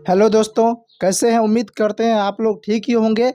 Hello दोस्तों, कैसे हैं? उम्मीद करते हैं आप लोग ठीक ही होंगे।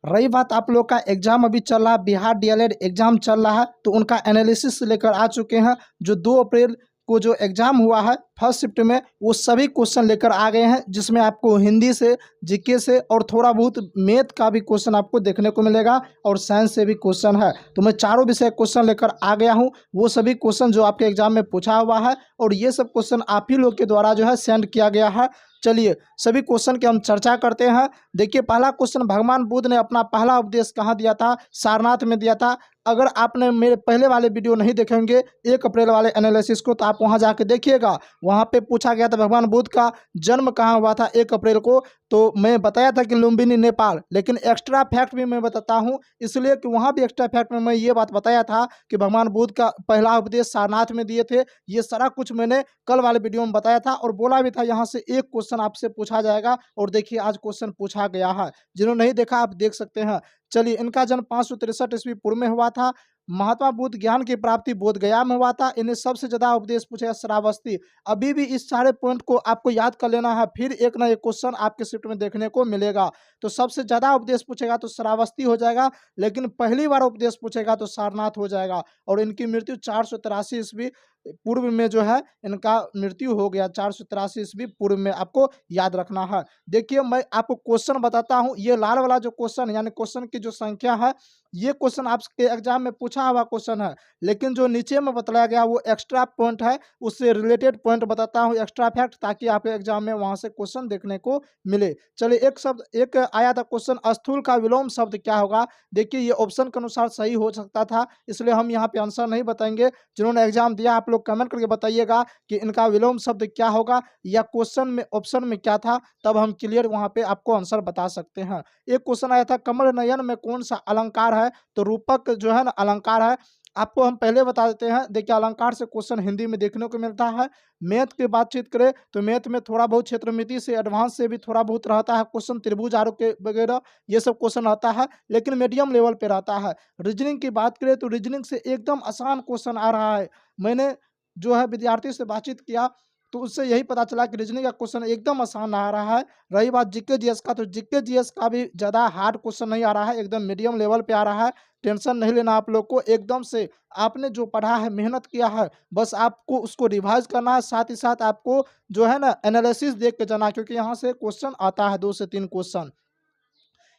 रही बात आप लोग का एग्ज़ाम अभी चल रहा है, बिहार डीएलएड एग्ज़ाम चल रहा है, तो उनका एनालिसिस लेकर आ चुके हैं। जो 2 अप्रैल को जो एग्ज़ाम हुआ है फर्स्ट शिफ्ट में, वो सभी क्वेश्चन लेकर आ गए हैं, जिसमें आपको हिंदी से, जीके से और थोड़ा बहुत मैथ का भी क्वेश्चन आपको देखने को मिलेगा और साइंस से भी क्वेश्चन है। तो मैं चारों विषय क्वेश्चन लेकर आ गया हूँ। वो सभी क्वेश्चन जो आपके एग्ज़ाम में पूछा हुआ है और ये सब क्वेश्चन आप ही लोग के द्वारा जो है सेंड किया गया है। चलिए सभी क्वेश्चन की हम चर्चा करते हैं। देखिए, पहला क्वेश्चन, भगवान बुद्ध ने अपना पहला उपदेश कहाँ दिया था? सारनाथ में दिया था। अगर आपने मेरे पहले वाले वीडियो नहीं देखे होंगे 1 अप्रैल वाले एनालिसिस को, तो आप वहां जाके देखिएगा। वहां पे पूछा गया था भगवान बुद्ध का जन्म कहाँ हुआ था 1 अप्रैल को, तो मैं बताया था कि लुम्बिनी, नेपाल। लेकिन एक्स्ट्रा फैक्ट भी मैं बताता हूँ, इसलिए कि वहाँ भी एक्स्ट्रा फैक्ट में मैं ये बात बताया था कि भगवान बुद्ध का पहला उपदेश सारनाथ में दिए थे। ये सारा कुछ मैंने कल वाले वीडियो में बताया था और बोला भी था यहाँ से एक क्वेश्चन आपसे पूछा जाएगा। और देखिए आज क्वेश्चन पूछा गया है। जिन्होंने नहीं देखा आप देख सकते हैं। चलिए, इनका जन्म 563 ईस्वी पूर्व में हुआ था। महात्मा बुद्ध ज्ञान की प्राप्ति बोध गया में हुआ था। इन्हें सबसे ज्यादा उपदेश पूछा श्रावस्ती। अभी भी इस सारे पॉइंट को आपको याद कर लेना है, फिर एक ना एक क्वेश्चन आपके शिफ्ट में देखने को मिलेगा। तो सबसे ज्यादा उपदेश पूछेगा तो श्रावस्ती हो जाएगा, लेकिन पहली बार उपदेश पूछेगा तो सारनाथ हो जाएगा। और इनकी मृत्यु 483 ईस्वी पूर्व में जो है इनका मृत्यु हो गया। 483 ईस्वी पूर्व में आपको याद रखना है। देखिए, मैं आपको क्वेश्चन बताता हूं। ये लाल वाला जो क्वेश्चन यानी क्वेश्चन की जो संख्या है, ये क्वेश्चन आपके एग्जाम में पूछा हुआ क्वेश्चन है। लेकिन जो नीचे में बताया गया वो एक्स्ट्रा पॉइंट है, उससे रिलेटेड पॉइंट बताता हूँ, एक्स्ट्रा फैक्ट, ताकि आपके एग्जाम में वहां से क्वेश्चन देखने को मिले। चलिए, एक शब्द एक आया था क्वेश्चन, स्थूल का विलोम शब्द क्या होगा? देखिए, ये ऑप्शन के अनुसार सही हो सकता था, इसलिए हम यहाँ पे आंसर नहीं बताएंगे। जिन्होंने एग्जाम दिया आप लोग कमेंट करके बताइएगा कि इनका विलोम शब्द क्या होगा, या क्वेश्चन में ऑप्शन में क्या था, तब हम क्लियर वहां पे आपको आंसर बता सकते हैं। एक क्वेश्चन आया था, कमल नयन में कौन सा अलंकार है? तो रूपक जो है ना अलंकार है। आपको हम पहले बता देते हैं। देखिए, अलंकार से क्वेश्चन हिंदी में देखने को मिलता है। मैथ की बातचीत करें तो मैथ में थोड़ा बहुत क्षेत्रमिति से एडवांस से भी थोड़ा बहुत रहता है क्वेश्चन, त्रिभुज आरोप के वगैरह ये सब क्वेश्चन आता है, लेकिन मीडियम लेवल पे रहता है। रीजनिंग की बात करें तो रीजनिंग से एकदम आसान क्वेश्चन आ रहा है। मैंने जो है विद्यार्थी से बातचीत किया तो उससे यही पता चला कि रीजनिंग का क्वेश्चन एकदम आसान आ रहा है। रही बात जीके जीएस का, तो जीके जीएस का भी ज़्यादा हार्ड क्वेश्चन नहीं आ रहा है, एकदम मीडियम लेवल पे आ रहा है। टेंशन नहीं लेना आप लोग को, एकदम से आपने जो पढ़ा है, मेहनत किया है, बस आपको उसको रिवाइज करना है। साथ ही साथ आपको जो है ना एनालिसिस देख के जाना है, क्योंकि यहाँ से क्वेश्चन आता है 2 से 3 क्वेश्चन।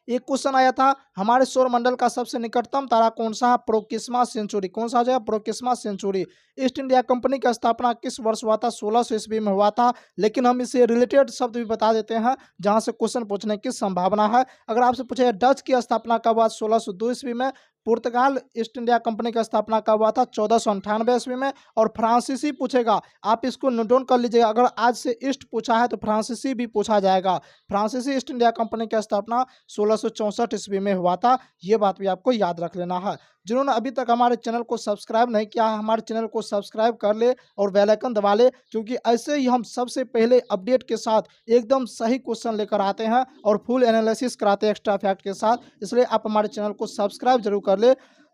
एक क्वेश्चन आया था, हमारे सौर मंडल का सबसे निकटतम तारा कौन सा है? Proxima Centauri. कौन सा जो है? Proxima Centauri. East India company की स्थापना किस वर्ष हुआ था? 1600 ईस्वी में हुआ था। लेकिन हम इसे रिलेटेड शब्द भी बता देते हैं जहां से क्वेश्चन पूछने की संभावना है। अगर आपसे पूछे डच की स्थापना कब हुआ? 1602 ईस्वी में। पुर्तगाल ईस्ट इंडिया कंपनी की स्थापना कब हुआ था? 1498 ईस्वी में। और फ्रांसीसी पूछेगा, आप इसको नोट डाउन कर लीजिएगा। अगर आज से ईस्ट पूछा है तो फ्रांसीसी भी पूछा जाएगा। फ्रांसीसी ईस्ट इंडिया कंपनी की स्थापना 1664 ईस्वी में हुआ था। ये बात भी आपको याद रख लेना है। जिन्होंने अभी तक हमारे चैनल को सब्सक्राइब नहीं किया है, हमारे चैनल को सब्सक्राइब कर ले और बेल आइकन दबा ले, क्योंकि ऐसे ही हम सबसे पहले अपडेट के साथ एकदम सही क्वेश्चन लेकर आते हैं और फुल एनालिसिस कराते हैं एक्स्ट्रा फैक्ट के साथ। इसलिए आप हमारे चैनल को सब्सक्राइब जरूर कर ले।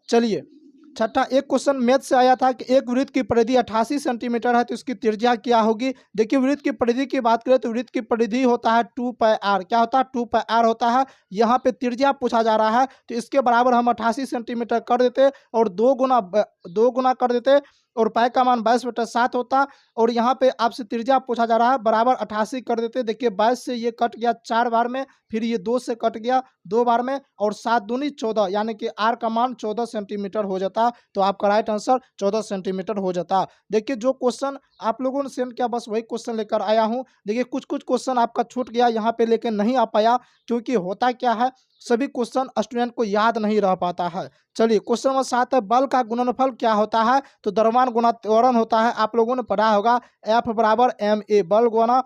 चलिए, छठा एक क्वेश्चन मैथ से आया था कि एक वृत्त की परिधि 88 सेंटीमीटर है, तो इसकी त्रिज्या क्या होगी? देखिए, वृत्त की परिधि की बात करें तो वृत्त की परिधि होता है 2πr। क्या होता है? 2πr होता है। यहाँ पे त्रिज्या पूछा जा रहा है, तो इसके बराबर हम 88 सेंटीमीटर कर देते और दो गुना कर देते, और पाई का मान 22/7 होता। और यहाँ पे आपसे त्रिज्या पूछा जा रहा है, बराबर 88 कर देते। देखिए, 22 से ये कट गया 4 बार में, फिर ये 2 से कट गया 2 बार में, और 7 दूनी 14, यानी कि आर का मान 14 सेंटीमीटर हो जाता। तो आपका राइट आंसर 14 सेंटीमीटर हो जाता। देखिए, जो क्वेश्चन आप लोगों ने सेंड किया बस वही क्वेश्चन लेकर आया हूँ। देखिए, कुछ कुछ क्वेश्चन आपका छूट गया यहाँ पे, लेकिन नहीं आ पाया, क्योंकि होता क्या है, सभी क्वेश्चन स्टूडेंट को याद नहीं रह पाता है। चलिए, क्वेश्चन नंबर 7 है, बल का गुणनफल क्या होता है? तो द्रव्यमान गुना त्वरण होता है। आप लोगों ने पढ़ा होगा F बराबर ma,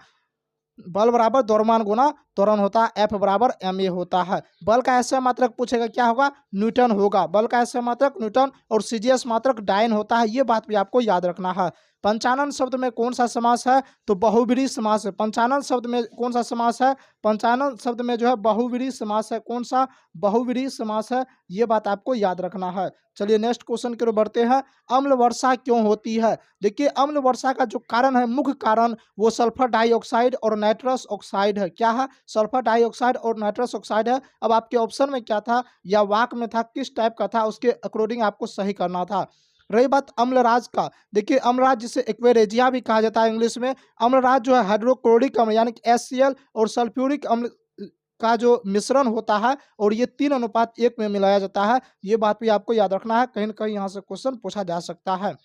बल बराबर द्रव्यमान गुना त्वरण होता है, F बराबर ma होता है। बल का ऐसा मात्रक पूछेगा, क्या होगा? न्यूटन होगा। बल का ऐसा मात्रक न्यूटन, और CGS मात्रक डाइन होता है। ये बात भी आपको याद रखना है। पंचानन शब्द में कौन सा समास है? तो बहुव्रीहि समास है। पंचानन शब्द में कौन सा समास है? पंचानन शब्द में जो है बहुव्रीहि समास है। कौन सा? बहुव्रीहि समास है। ये बात आपको याद रखना है। चलिए नेक्स्ट क्वेश्चन की ओर बढ़ते हैं। अम्ल वर्षा क्यों होती है? देखिए अम्ल वर्षा का जो कारण है, मुख्य कारण, वो सल्फर डाइऑक्साइड और नाइट्रस ऑक्साइड है। क्या है? सल्फर डाइऑक्साइड और नाइट्रस ऑक्साइड है। अब आपके ऑप्शन में क्या था या वाक्य में था, किस टाइप का था, उसके अकॉर्डिंग आपको सही करना था। रही बात अम्लराज का, देखिए अम्लराज जिसे एक्वेरेजिया भी कहा जाता है इंग्लिश में, अम्लराज जो है हाइड्रोक्लोरिक अम्ल यानी कि HCl और सल्फ्यूरिक अम्ल का जो मिश्रण होता है और ये 3:1 में मिलाया जाता है। ये बात भी आपको याद रखना है, कहीं ना कहीं यहाँ से क्वेश्चन पूछा जा सकता है।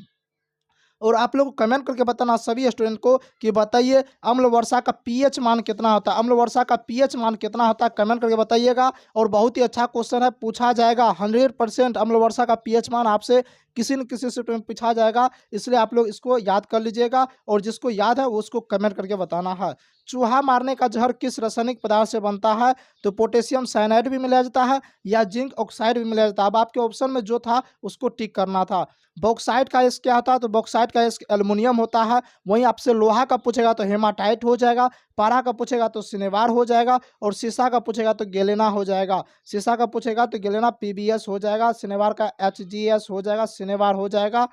और आप लोग कमेंट करके बताना सभी स्टूडेंट को कि बताइए अम्ल वर्षा का पीएच मान कितना होता है। अम्ल वर्षा का पीएच मान कितना होता है, कमेंट करके बताइएगा। और बहुत ही अच्छा क्वेश्चन है, पूछा जाएगा 100% अम्ल वर्षा का पीएच मान आपसे किसी न किसी से पूछा जाएगा, इसलिए आप लोग इसको याद कर लीजिएगा। और जिसको याद है वो उसको कमेंट करके बताना है। चूहा मारने का जहर किस रासायनिक पदार्थ से बनता है? तो पोटेशियम साइनाइड भी मिलाया जाता है या जिंक ऑक्साइड भी मिलाया जाता है। अब आपके ऑप्शन में जो था उसको टिक करना था। बॉक्साइट का एस क्या होता है? तो बॉक्साइट का एस एल्युमिनियम होता है। वहीं आपसे लोहा का पूछेगा तो हेमाटाइट हो जाएगा, पारा का पूछेगा तो सिनेवार हो जाएगा, और शीशा का पूछेगा तो गेलेना हो जाएगा। शीशा का पूछेगा तो गेलेना PBS हो जाएगा, सिनेवार का HGS हो जाएगा, सिनेवार हो जाएगा।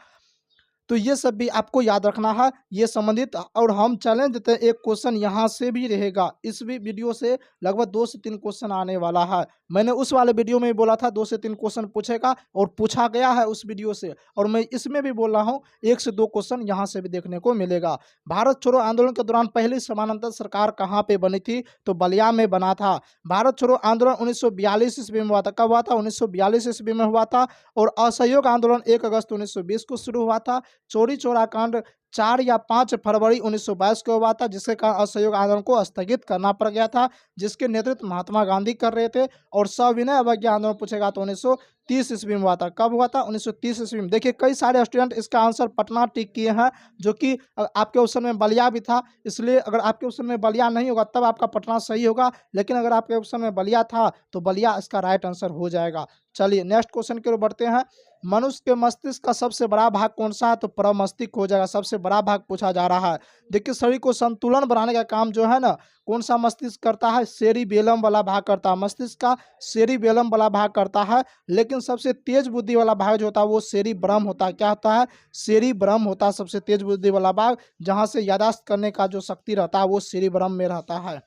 तो ये सब भी आपको याद रखना है, ये संबंधित। और हम चैलेंज देते हैं, एक क्वेश्चन यहाँ से भी रहेगा। इस भी वीडियो से लगभग 2 से 3 क्वेश्चन आने वाला है। मैंने उस वाले वीडियो में बोला था 2 से 3 क्वेश्चन पूछेगा और पूछा गया है उस वीडियो से, और मैं इसमें भी बोल रहा हूँ 1 से 2 क्वेश्चन यहाँ से भी देखने को मिलेगा। भारत छोड़ो आंदोलन के दौरान पहली समानांतर सरकार कहाँ पे बनी थी? तो बलिया में बना था। भारत छोड़ो आंदोलन 1942 ईस्वी में हुआ था। कब हुआ था? 1942 ईस्वी में हुआ था। और असहयोग आंदोलन 1 अगस्त 1920 को शुरू हुआ था। चौरी चौरा कांड 4 या 5 फरवरी 1922 को हुआ था, जिसके कारण असहयोग आंदोलन को स्थगित करना पड़ गया था, जिसके नेतृत्व महात्मा गांधी कर रहे थे। और सविनय अवज्ञा आंदोलन पूछेगा तो 1930 ईस्वी में हुआ था। कब हुआ था? 1930 ईस्वी में। देखिए कई सारे स्टूडेंट इसका आंसर पटना टिक किए हैं, जो कि आपके ऑप्शन में बलिया भी था, इसलिए अगर आपके ऑप्शन में बलिया नहीं होगा तब आपका पटना सही होगा, लेकिन अगर आपके ऑप्शन में बलिया था तो बलिया इसका राइट आंसर हो जाएगा। चलिए नेक्स्ट क्वेश्चन की ओर बढ़ते हैं। मनुष्य के मस्तिष्क का सबसे बड़ा भाग कौन सा है? तो प्रमस्तिष्क हो जाएगा। सबसे बड़ा भाग पूछा जा रहा है। देखिए शरीर को संतुलन बनाने का काम जो है ना, कौन सा मस्तिष्क करता है? सेरिबेलम वाला भाग करता है। मस्तिष्क का सेरिबेलम वाला भाग करता है, लेकिन सबसे तेज बुद्धि वाला भाग जो होता है वो सेरिब्रम होता है। क्या होता है? सेरिब्रम होता है सबसे तेज बुद्धि वाला भाग, जहाँ से यादाश्त करने का जो शक्ति रहता है वो सेरिब्रम में रहता है।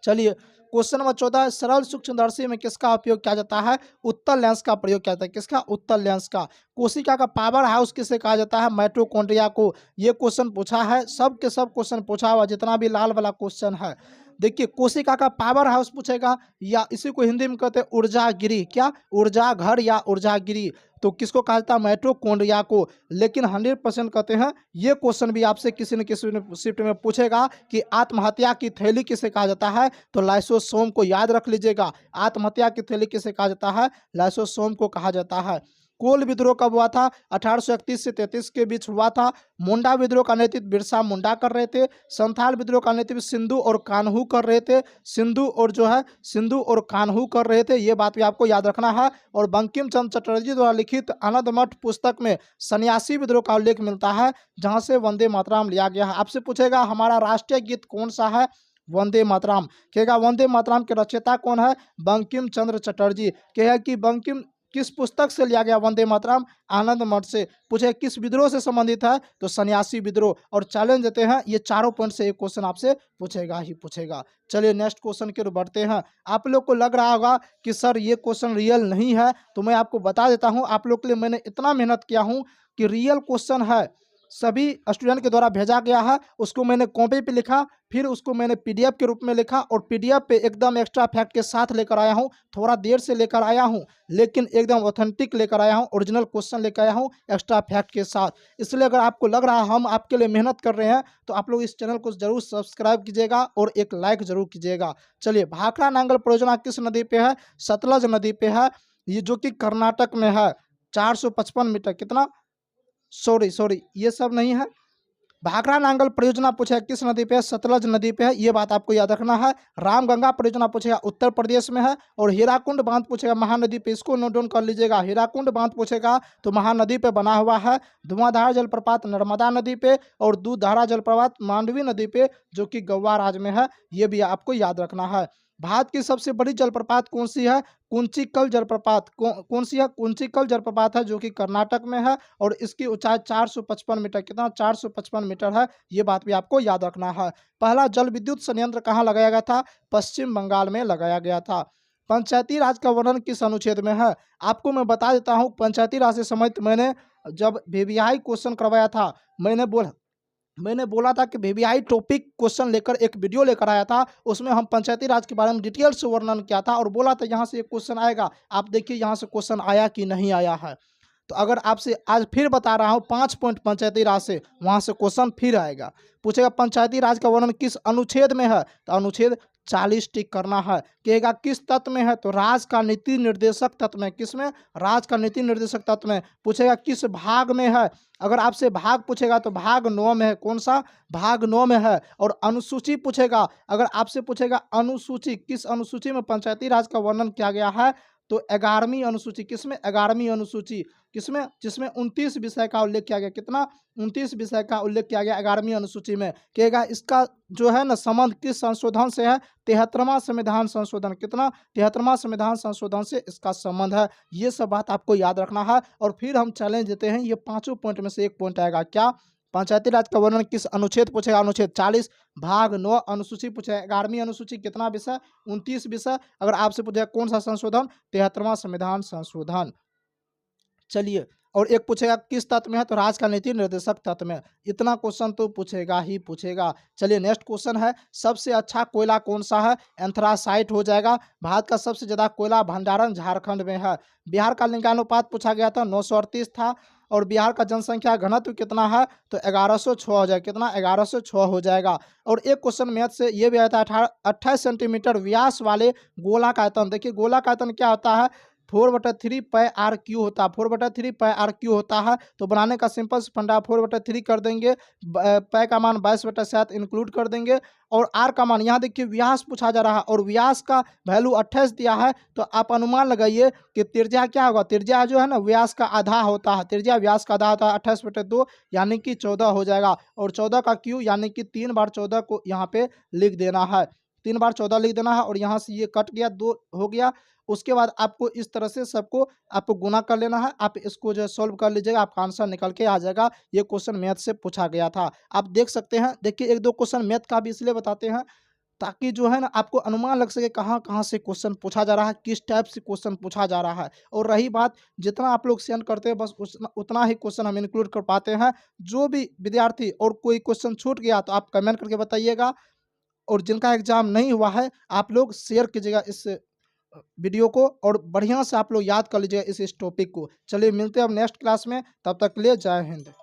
चलिए क्वेश्चन नंबर 14, सरल सूक्ष्मदर्शी में किसका उपयोग किया जाता है? उत्तल लेंस का प्रयोग किया जाता है। किसका? उत्तल लेंस का। कोशिका का पावर हाउस किसे कहा जाता है? माइटोकॉन्ड्रिया को। ये क्वेश्चन पूछा है, सब के सब क्वेश्चन पूछा हुआ, जितना भी लाल वाला क्वेश्चन है। देखिए कोशिका का पावर हाउस पूछेगा, या इसी को हिंदी में कहते हैं ऊर्जागिरी। क्या? ऊर्जा घर या ऊर्जागिरी। तो किसको कहा जाता है? माइटोकॉन्ड्रिया को। लेकिन 100% कहते हैं, ये क्वेश्चन भी आपसे किसी न किसी शिफ्ट में पूछेगा कि आत्महत्या की थैली किसे कहा जाता है? तो लाइसोसोम को याद रख लीजिएगा। आत्महत्या की थैली किसे कहा जाता है? लाइसोसोम को कहा जाता है। कोल विद्रोह कब हुआ था? 1831 से 33 के बीच हुआ था। मुंडा विद्रोह का नेतृत्व बिरसा मुंडा कर रहे थे। संथाल विद्रोह का नेतृत्व सिंधु और कान्हू कर रहे थे। सिंधु और कान्हू कर रहे थे, ये बात भी आपको याद रखना है। और बंकिम चंद्र चटर्जी द्वारा लिखित आनंद मठ पुस्तक में सन्यासी विद्रोह का उल्लेख मिलता है, जहां से वंदे मातरम लिया गया है। आपसे पूछेगा हमारा राष्ट्रीय गीत कौन सा है? वंदे मातरम। कहेगा वंदे मातरम के रचयिता कौन है? बंकिम चंद्र चटर्जी। कहेगा कि बंकिम किस पुस्तक से लिया गया वंदे मातरम? आनंद मठ से। पूछे किस विद्रोह से संबंधित है? तो सन्यासी विद्रोह। और चैलेंज देते हैं, ये चारों पॉइंट से एक क्वेश्चन आपसे पूछेगा ही पूछेगा। चलिए नेक्स्ट क्वेश्चन की ओर बढ़ते हैं। आप लोग को लग रहा होगा कि सर ये क्वेश्चन रियल नहीं है, तो मैं आपको बता देता हूँ, आप लोग के लिए मैंने इतना मेहनत किया हूँ कि रियल क्वेश्चन है, सभी स्टूडेंट के द्वारा भेजा गया है। उसको मैंने कॉपी पे लिखा, फिर उसको मैंने PDF के रूप में लिखा, और PDF पे एकदम एक्स्ट्रा फैक्ट के साथ लेकर आया हूँ। थोड़ा देर से लेकर आया हूँ, लेकिन एकदम ऑथेंटिक लेकर आया हूँ, ओरिजिनल क्वेश्चन लेकर आया हूँ एक्स्ट्रा फैक्ट के साथ। इसलिए अगर आपको लग रहा है हम आपके लिए मेहनत कर रहे हैं, तो आप लोग इस चैनल को जरूर सब्सक्राइब कीजिएगा और एक लाइक जरूर कीजिएगा। चलिए भाखड़ा नांगल परियोजना किस नदी पे है? सतलज नदी पे है, ये जो कि कर्नाटक में है। 455 मीटर, कितना, सॉरी ये सब नहीं है, भाखड़ा नांगल परियोजना पूछेगा किस नदी पे है, सतलज नदी पे है, ये बात आपको याद रखना है। रामगंगा परियोजना पूछेगा उत्तर प्रदेश में है। और हीराकुंड बांध पूछेगा महानदी पे, इसको नोट डाउन कर लीजिएगा। हीराकुंड बांध पूछेगा तो महानदी पे बना हुआ है। धुआंधार जलप्रपात नर्मदा नदी पे, और दूधधारा जलप्रपात मांडवी नदी पे, जो कि गोवा राज्य में है, ये भी आपको याद रखना है। भारत की सबसे बड़ी जलप्रपात कौन सी है, कुंचिकल जलप्रपात। कौन सी है, कुंचिकल जलप्रपात है, जो कि कर्नाटक में है। और इसकी ऊंचाई 455 मीटर, कितना, 455 मीटर है, ये बात भी आपको याद रखना है। पहला जल विद्युत संयंत्र कहाँ लगाया गया था, पश्चिम बंगाल में लगाया गया था। पंचायती राज का वर्णन किस अनुच्छेद में है, आपको मैं बता देता हूँ। पंचायती राज से संबंधित मैंने जब वीवीआई क्वेश्चन करवाया था, मैंने बोला था कि वीवीआई टॉपिक क्वेश्चन लेकर एक वीडियो लेकर आया था, उसमें हम पंचायती राज के बारे में डिटेल से वर्णन किया था और बोला था यहाँ से एक क्वेश्चन आएगा। आप देखिए यहाँ से क्वेश्चन आया कि नहीं आया है। तो अगर आपसे आज फिर बता रहा हूँ 5 पॉइंट पंचायती राज से, वहाँ से क्वेश्चन फिर आएगा। पूछेगा पंचायती राज का वर्णन किस अनुच्छेद में है, तो अनुच्छेद 40 टिक करना है। कहेगा किस तत्व में है, तो राज का नीति निर्देशक तत्व में। किस में, राज का नीति निर्देशक तत्व में। पूछेगा किस भाग में है, अगर आपसे भाग पूछेगा तो भाग 9 में है। कौन सा, भाग 9 में है। और अनुसूची पूछेगा, अगर आपसे पूछेगा अनुसूची, किस अनुसूची में पंचायती राज का वर्णन किया गया है, तो 11वीं अनुसूची। किसमें, 11वीं अनुसूची। किसमें, जिसमें 29 विषय का उल्लेख किया गया। कितना, 29 विषय का उल्लेख किया गया 11वीं अनुसूची में। कहेगा इसका जो है ना संबंध किस संशोधन से है, 73वां संविधान संशोधन। कितना, 73वां संविधान संशोधन से इसका संबंध है। ये सब बात आपको याद रखना है। और फिर हम चैलेंज देते हैं, ये पांचों पॉइंट में से एक पॉइंट आएगा। क्या, पंचायती राज का वर्णन किस अनुच्छेद पूछेगा, अनुच्छेद 40 भाग 9। अनुसूची पूछेगा 11वीं अनुसूची, कितना विषय, 29 विषय। अगर आपसे पूछेगा कौन सा संशोधन, 73वां संविधान संशोधन। चलिए, और एक पूछेगा किस तत्व में है, तो राज का नीति निर्देशक तत्व में। इतना क्वेश्चन तो पूछेगा ही पूछेगा। चलिए नेक्स्ट क्वेश्चन है, सबसे अच्छा कोयला कौन सा है, एंथ्रासाइट हो जाएगा। भारत का सबसे ज्यादा कोयला भंडारण झारखंड में है। बिहार का लिंगानुपात पूछा गया था, 938 था। और बिहार का जनसंख्या घनत्व कितना है, तो 1106 हो जाएगा। कितना, 1106 हो जाएगा। और एक क्वेश्चन मैथ से ये भी आया था, 28 सेंटीमीटर व्यास वाले गोला का आयतन। देखिए गोला का आयतन क्या होता है, 4/3 पाई आर क्यू होता है। 4/3 पाई आर क्यू होता है। तो बनाने का सिंपल से फंडा, 4/3 कर देंगे, पाई का मान 22/7 इंक्लूड कर देंगे। और आर का मान, यहाँ देखिए व्यास पूछा जा रहा है और व्यास का वैल्यू 28 दिया है। तो आप अनुमान लगाइए कि त्रिज्या क्या होगा। त्रिज्या जो है ना व्यास का आधा होता है, त्रिज्या व्यास का आधा होता है। 28/2 यानी कि 14 हो जाएगा। और 14 का क्यू यानी कि 3 बार 14 को यहाँ पे लिख देना है। 3 बार 14 लिख देना है। और यहाँ से ये कट गया, 2 हो गया। उसके बाद आपको इस तरह से सबको आपको गुना कर लेना है। आप इसको जो है सॉल्व कर लीजिएगा, आपका आंसर निकल के आ जाएगा। ये क्वेश्चन मैथ से पूछा गया था, आप देख सकते हैं। देखिए एक दो क्वेश्चन मैथ का भी इसलिए बताते हैं ताकि जो है ना आपको अनुमान लग सके कहाँ कहाँ से क्वेश्चन पूछा जा रहा है, किस टाइप से क्वेश्चन पूछा जा रहा है। और रही बात, जितना आप लोग सेंड करते हैं बस उतना ही क्वेश्चन हम इंक्लूड कर पाते हैं। जो भी विद्यार्थी और कोई क्वेश्चन छूट गया तो आप कमेंट करके बताइएगा। और जिनका एग्जाम नहीं हुआ है आप लोग शेयर कीजिएगा इस वीडियो को, और बढ़िया से आप लोग याद कर लीजिएगा इस टॉपिक को। चलिए मिलते हैं अब नेक्स्ट क्लास में, तब तक के लिए जय हिंद।